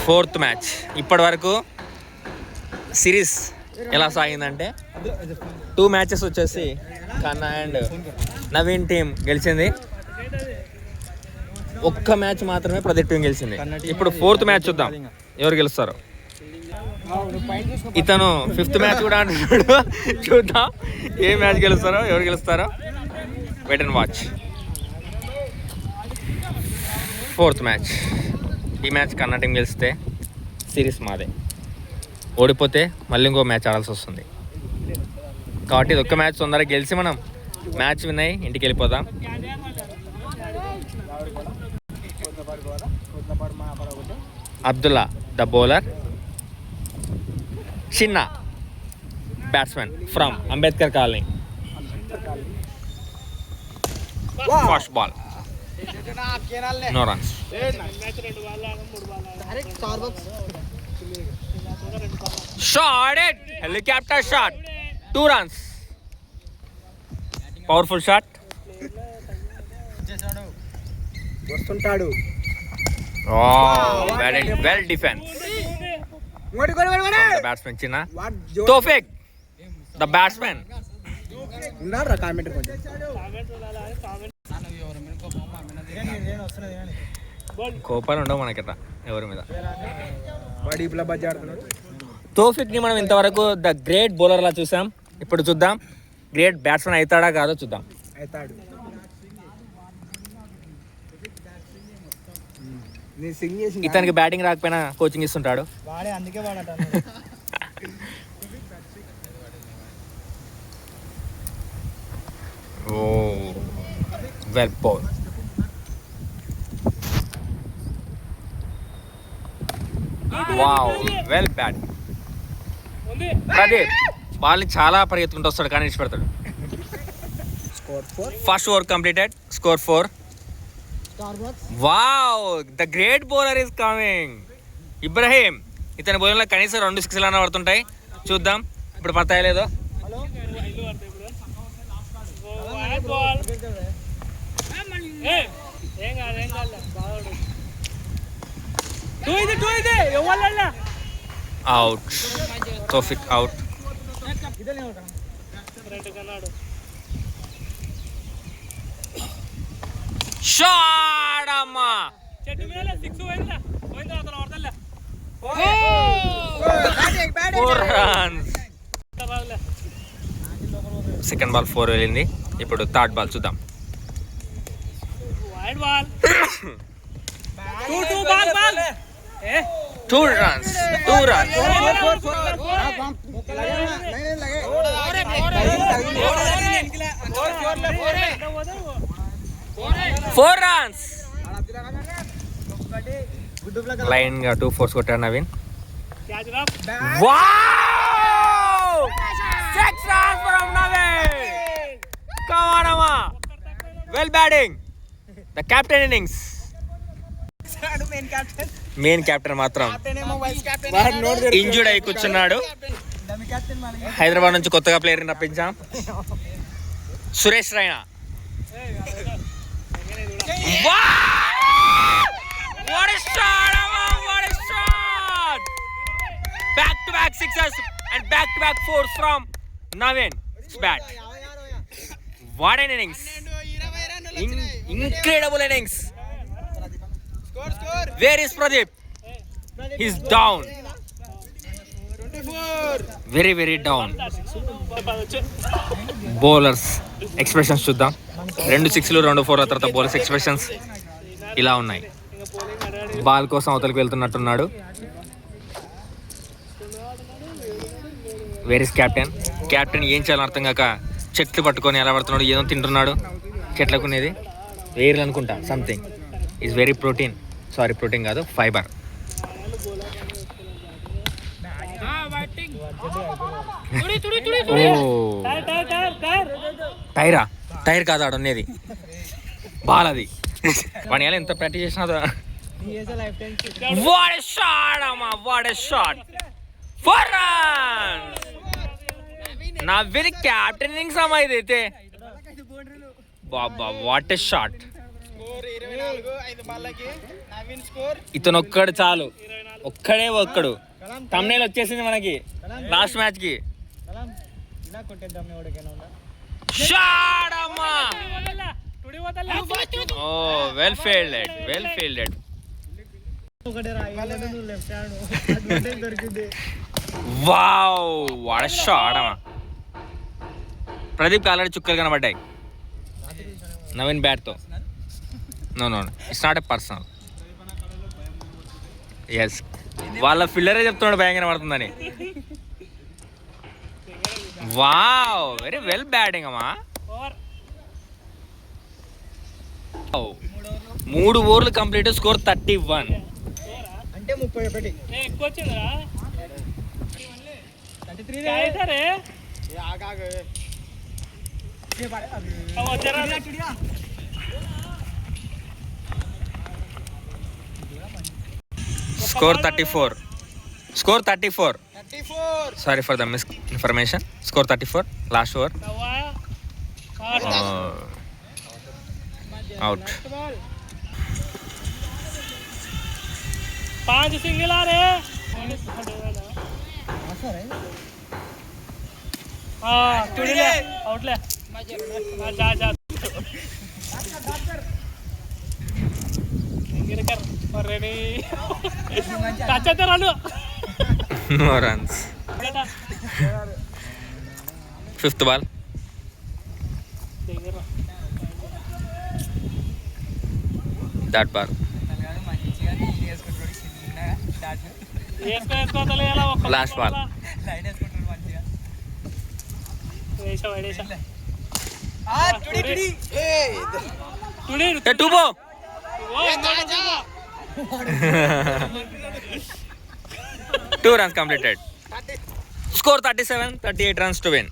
Fourth match. ఇప్పటి వరకు series ఎలా సాగిందంటే 2 మ్యాచెస్ వచ్చేసి కన్నా అండ్ నవీన్ టీం గెలిచింది. ఒక్క మ్యాచ్ మాత్రమే ప్రదీప్ టీం గెలిచింది. ఇప్పుడు 4th మ్యాచ్ చూద్దాం ఎవరు గెలుస్తారో. ఇతను 5th మ్యాచ్ కూడా అంటున్నాడు. చూద్దాం ఏ మ్యాచ్ గెలుస్తారో, ఎవరు గెలుస్తారో. Wait and watch. 4th match. ఈ మ్యాచ్ కన్నా టీం గెలిస్తే సిరీస్ మాదే, ఓడిపోతే మళ్ళీ ఇంకో మ్యాచ్ ఆడాల్సి వస్తుంది. కాబట్టి ఇది ఒక్క మ్యాచ్ తొందరగా గెలిచి మనం మ్యాచ్ విన్ అయ్యి ఇంటికి వెళ్ళిపోదాం. అబ్దుల్లా ద బౌలర్, చిన్న batsmen from Ambedkar colony. First ball, no runs. Shot it, helicopter shot, 2 runs. Powerful shot. వస్తుంటాడు. Well defence. బ్యాట్స్మెన్ చిన్న తోఫిక్ ద బ్యాట్స్మెన్. కోపాలు ఉండవు మనకిట ఎవరి మీద. తోఫిక్ ని మనం ఇంతవరకు ద గ్రేట్ బౌలర్ లా చూసాం. ఇప్పుడు చూద్దాం గ్రేట్ బ్యాట్స్మెన్ అవుతాడా కాదో చూద్దాం. ఇతనికి బ్యాటింగ్ రాకపోయినా కోచింగ్ ఇస్తుంటాడు. Oh well bowl. Wow well bat. Pradeep బాల్ని చాలా పరిగెత్తుకుంటూ వస్తాడు కానీ ఇచ్చిపెడతాడు. First over completed. Score 4. Wow the great bowler is coming. Ibrahim. ఇతని బౌలింగ్లో కనీసం 2 6 అన్న పడుతుంటాయి. చూద్దాం ఇప్పుడు పడతాయో లేదో. అవుట్. తోఫిక్ అవుట్. షాట్ అమ్మా. 4 runs. సెకండ్ బాల్ 4 వెళ్ళింది. ఇప్పుడు థర్డ్ బాల్ చూద్దాం. 2 runs. 4 runs. లైన్ గా 2 4s కొట్టాడు Naveen. Wow 6 runs from Naveen. Come on అమ్మా. Well batting. The captain innings. Main captain మాత్రం ఇంజూర్డ్ అయి కూర్చున్నాడు. హైదరాబాద్ నుంచి కొత్తగా ప్లేయర్ని రప్పించాం, Suresh Raina. What a shot! What a shot! Back-to-back sixes and back-to-back 4s from Navin's bat. What an innings! Incredible innings. Where is Pradeep? He's down. Very, very down. Bowlers expressions చూద్దాం. 2 6లు 2 4 తర్వాత bowlers expressions ఇలా ఉన్నాయి. Ball కోసం అవతలకి వెళ్తున్నట్టున్నాడు. Where is captain? Captain ఏం చేయాలని అర్థం కాక చెట్లు పట్టుకొని ఎలా పడుతున్నాడు, ఏదో తింటున్నాడు. చెట్లకునేది వేర్లు అనుకుంటా, something. Is very protein. Sorry, protein కాదు, ఫైబర్. టైరా? టైర్ కాదు ఆడున్నది, బాల్ అది. వాడి ఎలా ఎంత ప్రాక్టీస్ చేసినా. What a shot, amma! What a shot! 4 runs! Navin captain innings amma idaithe. Baba, what a shot! ఇతను ఒక్కడు చాలు ఒక్కడే ఒక్కడు తమ్నేల్ వచ్చేసింది మనకి లాస్ట్ మ్యాచ్ కి. ఇలా కొట్టేద్దాం ఎవరికైనా ఉందా? షాట్ అమ్మా. Oh well fielded. ఒకటే రా, ఇవ్వలేదు నువ్వు లెఫ్ట్ హ్యాండ్ దొరికింది. వావ్ వాట్ ఎ షాట్ అమ్మా. ప్రదీప్ ఆల్రెడీ చుక్కలు కనబడ్డాయి నవీన్ బ్యాట్తో. No it's not a personal. Yes వాళ్ళ ఫిల్లరే చెప్తున్నాడు భయం కనబడుతుందని. వావ్ వెరీ వెల్ బ్యాటింగ్ అమ్మా. 3 ఓవర్లు కంప్లీట్, స్కోర్ 31. అంటే 31. Score 34. Sorry for the misinformation. Score 34. Last over. Out. 5 single आ रहे हैं. ले आउट ले. जा सिंगल कर और रेडी. टच అయితే రాను. No runs. 5th ball. That ball. Last ball. Tubo. 2 runs completed. Score 37, 38 runs to win.